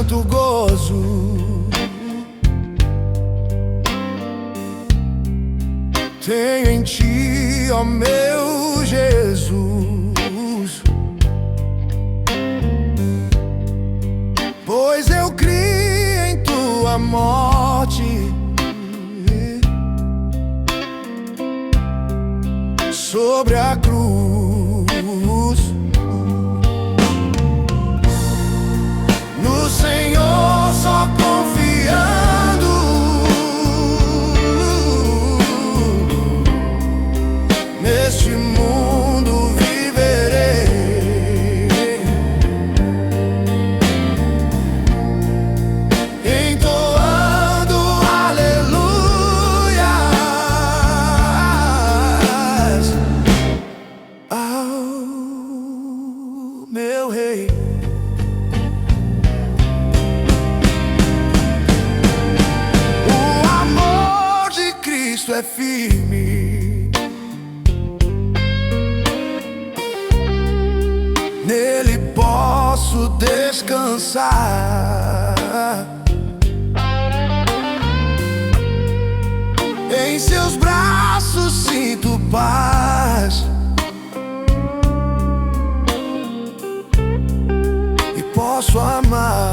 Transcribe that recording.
tanto gozo. Tenho em ti, ó meu Jesus, pois eu criei em tua morte sobre a cruz. No Senhor só confiando, neste mundo viverei, entoando aleluias ao meu Rei. O amor de Cristo é firme, nele posso descansar. Em seus braços sinto paz e posso amar.